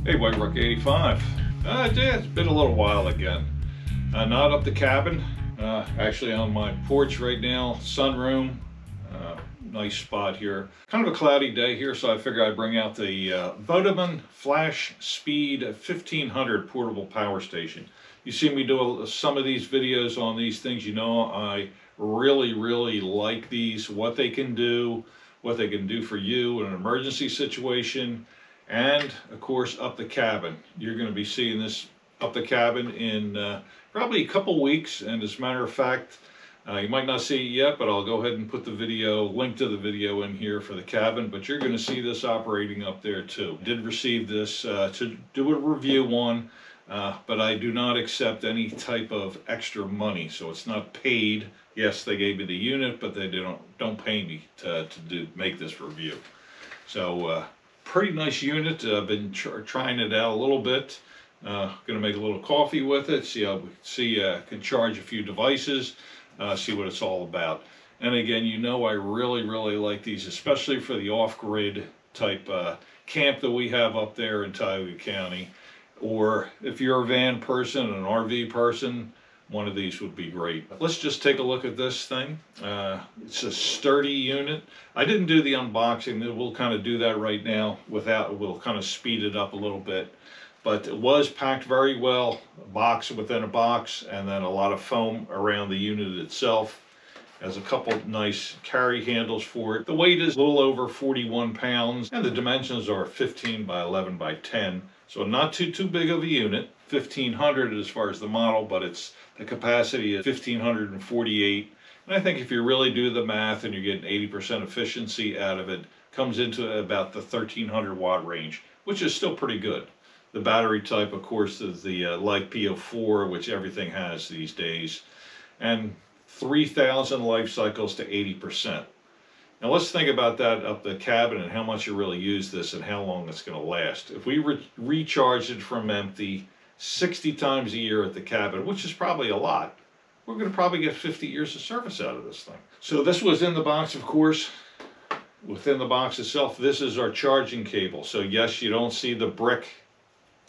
Hey, White Rock 85. Yeah, it's been a little while again. Not up the cabin. Actually on my porch right now, sunroom. Nice spot here. Kind of a cloudy day here, so I figure I'd bring out the VTOMAN Flashspeed 1500 portable power station. You see me do some of these videos on these things. You know I really like these, what they can do for you in an emergency situation. And of course up the cabin. You're going to be seeing this up the cabin in probably a couple weeks, and as a matter of fact, you might not see it yet, but I'll go ahead and put the link to the video in here for the cabin, but you're going to see this operating up there too. Did receive this to do a review on, but I do not accept any type of extra money, so it's not paid. Yes, they gave me the unit, but they don't pay me to make this review. So pretty nice unit. I've been trying it out a little bit. Gonna make a little coffee with it, see can charge a few devices, see what it's all about. And again, you know I really like these, especially for the off-grid type camp that we have up there in Tioga County. Or if you're a van person, an RV person, one of these would be great. Let's just take a look at this thing. It's a sturdy unit. I didn't do the unboxing. We'll kind of do that right now. We'll kind of speed it up a little bit. But it was packed very well, a box within a box, and then a lot of foam around the unit itself. Has a couple nice carry handles for it. The weight is a little over 41 pounds, and the dimensions are 15 by 11 by 10. So not too big of a unit. 1500 as far as the model, but the capacity is 1548. And I think if you really do the math and you're getting 80% efficiency out of it, comes into about the 1300 watt range, which is still pretty good. The battery type, of course, is the LiFePO4, which everything has these days, and 3,000 life cycles to 80%. Now let's think about that up the cabin and how much you really use this and how long it's going to last. If we recharge it from empty 60 times a year at the cabin, which is probably a lot, we're going to probably get 50 years of service out of this thing. So this was in the box, of course. Within the box itself, this is our charging cable. So yes, you don't see the brick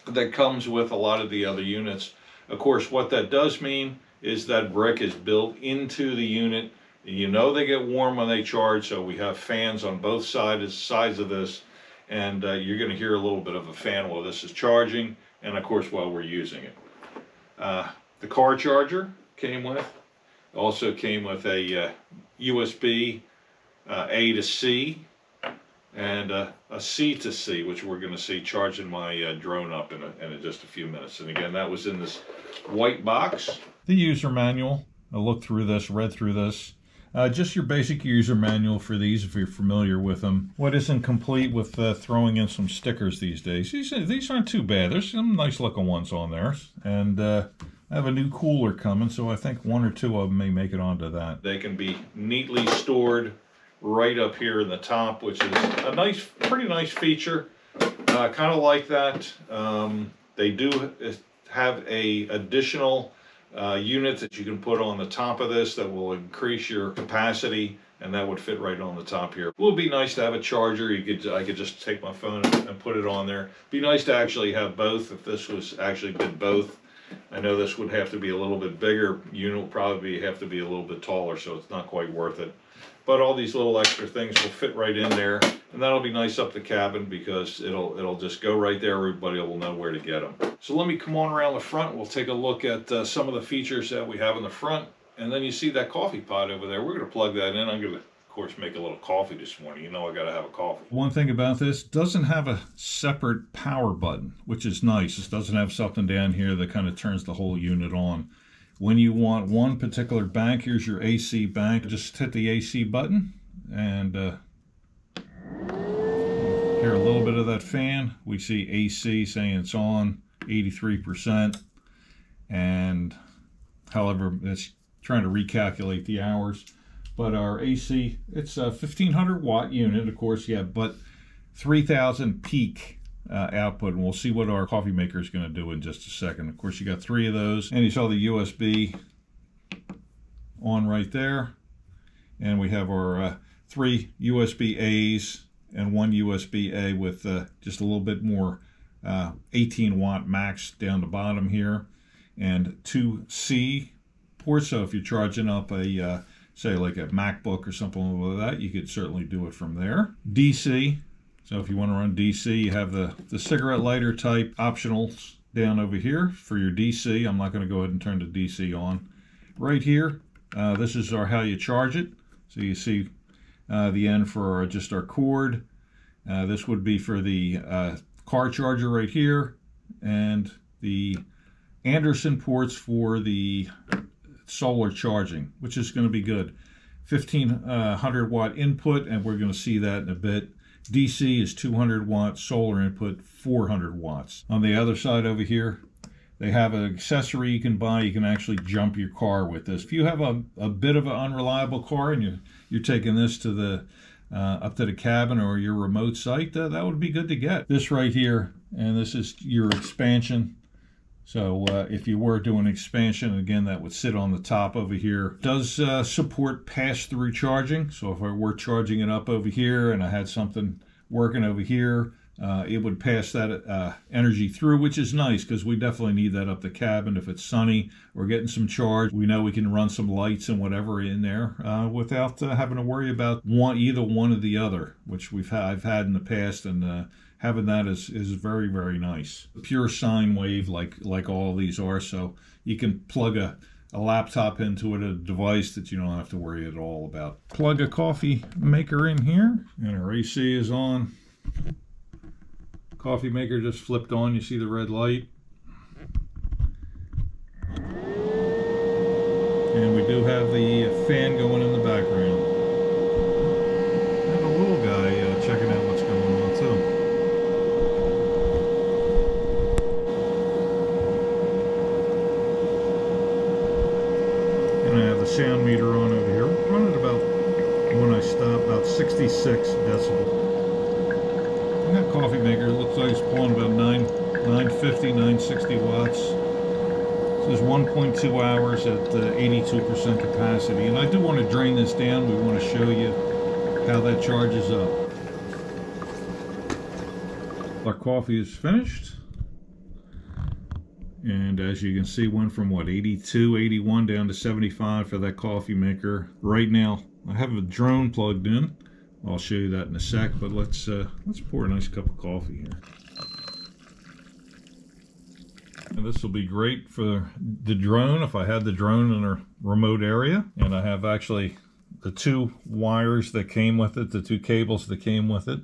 that comes with a lot of the other units. Of course, what that does mean is that brick is built into the unit. You know they get warm when they charge, so we have fans on both sides of this, and you're going to hear a little bit of a fan while this is charging, and of course while we're using it. The car charger also came with a USB A to C, and a C to C, which we're going to see charging my drone up in just a few minutes. And again, that was in this white box. The user manual. I looked through this, read through this. Just your basic user manual for these if you're familiar with them. What isn't complete with throwing in some stickers these days. These aren't too bad. There's some nice looking ones on there. And I have a new cooler coming, so I think one or two of them may make it onto that. They can be neatly stored right up here in the top, which is a pretty nice feature. Kind of like that. They do have a additional unit that you can put on the top of this that will increase your capacity, and that would fit right on the top here. It would be nice to have a charger. I could just take my phone and put it on there. Be nice to actually have both. If this was actually did both, I know this would have to be a little bit bigger. Unit will probably have to be a little bit taller, so it's not quite worth it. But all these little extra things will fit right in there, and that'll be nice up the cabin because it'll just go right there. Everybody will know where to get them. So let me come on around the front. We'll take a look at some of the features that we have in the front, and then you see that coffee pot over there. We're going to plug that in. I'm going to, of course, make a little coffee this morning. You know I got to have a coffee. One thing about this, doesn't have a separate power button, which is nice. It doesn't have something down here that kind of turns the whole unit on. When you want one particular bank, here's your AC bank. Just hit the AC button and hear a little bit of that fan. We see AC saying it's on 83%, and however, it's trying to recalculate the hours. But our AC, it's a 1500 watt unit, of course, yeah, but 3000 peak output, and we'll see what our coffee maker is going to do in just a second. Of course, you got 3 of those, and you saw the USB on right there, and we have our 3 USB A's and 1 USB A with just a little bit more 18 watt max down the bottom here, and 2 C ports. So if you're charging up a say like a MacBook or something like that, you could certainly do it from there. DC, so if you want to run DC, you have the cigarette lighter type optionals down over here for your DC. I'm not going to go ahead and turn the DC on. Right here, this is how you charge it. So you see the end for just our cord. This would be for the car charger right here, and the Anderson ports for the solar charging, which is going to be good. 1500 watt input, and we're going to see that in a bit. DC is 200 watt, solar input 400 watts. On the other side over here, they have an accessory you can buy. You can actually jump your car with this. If you have a bit of an unreliable car and you're taking this to the up to the cabin or your remote site, that would be good to get. This right here, and this is your expansion. So if you were doing expansion, again, that would sit on the top over here. It does support pass-through charging. So if I were charging it up over here and I had something working over here, it would pass that energy through, which is nice because we definitely need that up the cabin. If it's sunny, we're getting some charge. We know we can run some lights and whatever in there without having to worry about either one or the other, which I've had in the past, and having that is very, very nice. Pure sine wave like all of these are, so you can plug a laptop into it, a device that you don't have to worry at all about. Plug a coffee maker in here, and our AC is on. Coffee maker just flipped on. You see the red light. And we do have the fan going in the background. And a little guy checking out what's going on too. And I have the sound meter on over here. Running about, when I stop, about 66 decibels. And that coffee maker looks like it's pulling about 950, 960 watts. This is 1.2 hours at 82% capacity. And I do want to drain this down. We want to show you how that charges up. Our coffee is finished. And as you can see, went from what, 82, 81 down to 75 for that coffee maker. Right now, I have a drone plugged in. I'll show you that in a sec, but let's pour a nice cup of coffee here. And this will be great for the drone if I had the drone in a remote area. And I have actually the 2 wires that came with it, the 2 cables that came with it,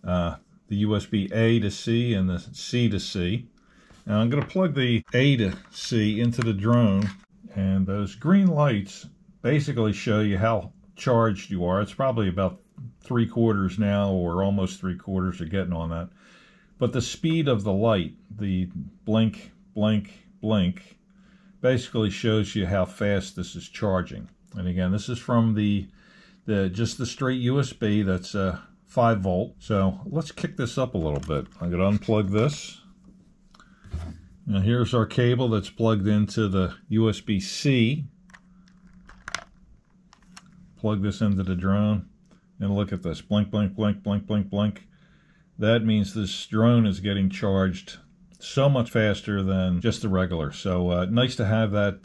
the USB A to C and the C to C. Now I'm going to plug the A to C into the drone, and those green lights basically show you how charged you are. It's probably about 3/4 now, or almost 3/4 are getting on that. But the speed of the light, the blink, blink, blink, basically shows you how fast this is charging. And again, this is from just the straight USB. That's 5 volt. So let's kick this up a little bit. I'm going to unplug this. Now here's our cable that's plugged into the USB-C. Plug this into the drone. And look at this, blink, blink, blink, blink, blink, blink. That means this drone is getting charged so much faster than just the regular. So nice to have that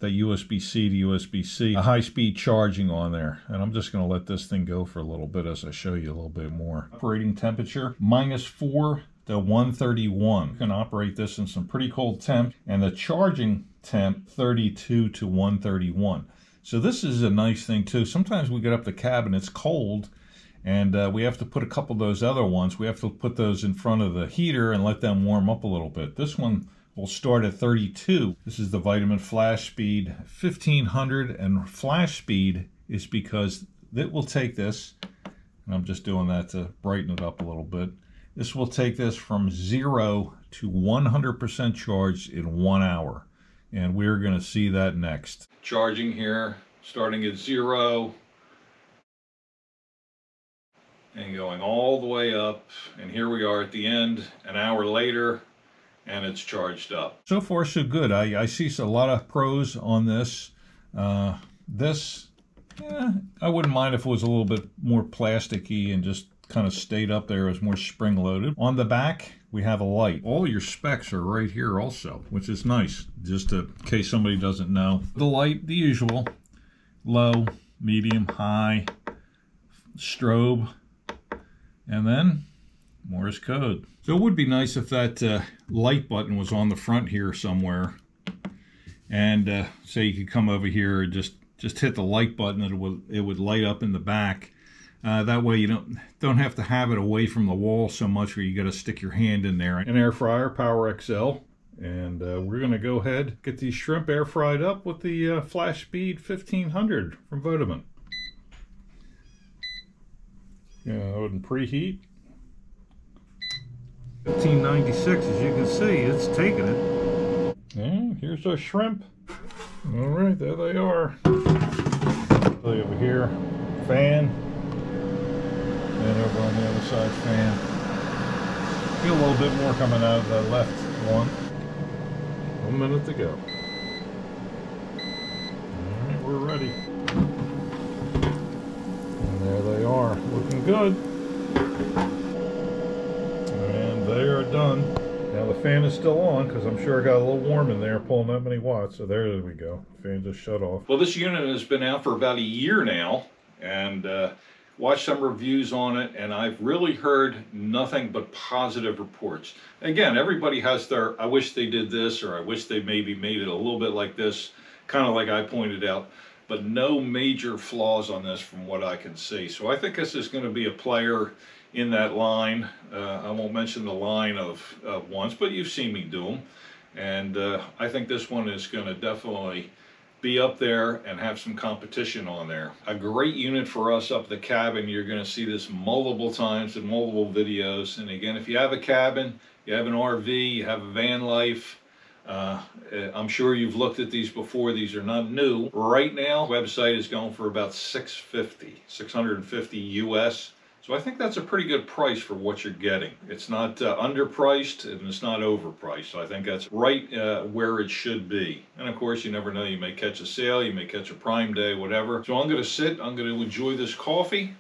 USB-C to USB-C, a high-speed charging on there. And I'm just going to let this thing go for a little bit as I show you a little bit more. Operating temperature, -4 to 131. You can operate this in some pretty cold temp. And the charging temp, 32 to 131. So this is a nice thing too. Sometimes we get up the cabin, it's cold, and we have to put a couple of those other ones. We have to put those in front of the heater and let them warm up a little bit. This one will start at 32. This is the VTOMAN Flashspeed 1500, and Flashspeed is because it will take this, and I'm just doing that to brighten it up a little bit. This will take this from 0 to 100% charged in 1 hour. And we're going to see that next. Charging here, starting at 0, and going all the way up, and here we are at the end an hour later, and it's charged up. So far so good. I see a lot of pros on this. Yeah, I wouldn't mind if it was a little bit more plasticky and just kind of stayed up there as more spring loaded. On the back, we have a light. All your specs are right here also, which is nice, just in case somebody doesn't know. The light, the usual, low, medium, high, strobe, and then Morse code. So it would be nice if that light button was on the front here somewhere, and say you could come over here and just hit the light button and it would light up in the back. That way you don't have to have it away from the wall so much where you got to stick your hand in there. An air fryer, Power XL, and we're going to go ahead get these shrimp air fried up with the Flashspeed 1500 from VTOMAN. Go ahead and preheat. 1596, as you can see, it's taking it. And here's our shrimp. All right, there they are. Over here, fan, and over on the other side, fan. Feel a little bit more coming out of the left one. 1 minute to go. All right, we're ready. And there they are, looking good. And they are done. Now the fan is still on because I'm sure it got a little warm in there pulling that many watts. So there we go. Fan just shut off. Well, this unit has been out for about a year now, and watched some reviews on it, and I've really heard nothing but positive reports. Again, everybody has their, I wish they did this, or I wish they maybe made it a little bit like this, kind of like I pointed out, but no major flaws on this from what I can see. So I think this is going to be a player in that line. I won't mention the line of ones, but you've seen me do them. And I think this one is going to definitely be up there and have some competition on there. A great unit for us up the cabin. You're going to see this multiple times in multiple videos. And again, if you have a cabin, you have an RV, you have a van life, I'm sure you've looked at these before. These are not new. Right now, the website is going for about $650 US. So I think that's a pretty good price for what you're getting. It's not underpriced and it's not overpriced. So I think that's right where it should be. And of course, you never know. You may catch a sale, you may catch a Prime Day, whatever. So I'm going to sit, I'm going to enjoy this coffee.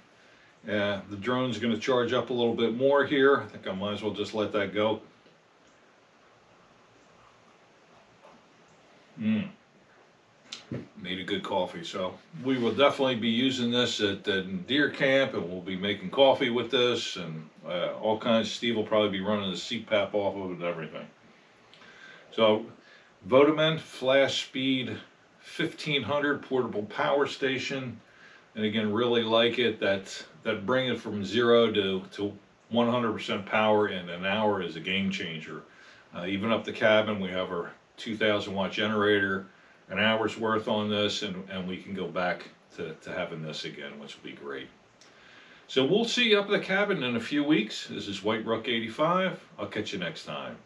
The drone's going to charge up a little bit more here. I think I might as well just let that go. Made a good coffee. So we will definitely be using this at deer camp, and we'll be making coffee with this and all kinds. Steve will probably be running the CPAP off of it and everything. So VTOMAN Flashspeed 1500 portable power station, and again, really like it. That bring it from 0 to 100% power in an hour is a game changer. Even up the cabin, we have our 2,000 watt generator, an hour's worth on this, and we can go back to having this again, which will be great. So we'll see you up at the cabin in a few weeks. This is White Rook 85. I'll catch you next time.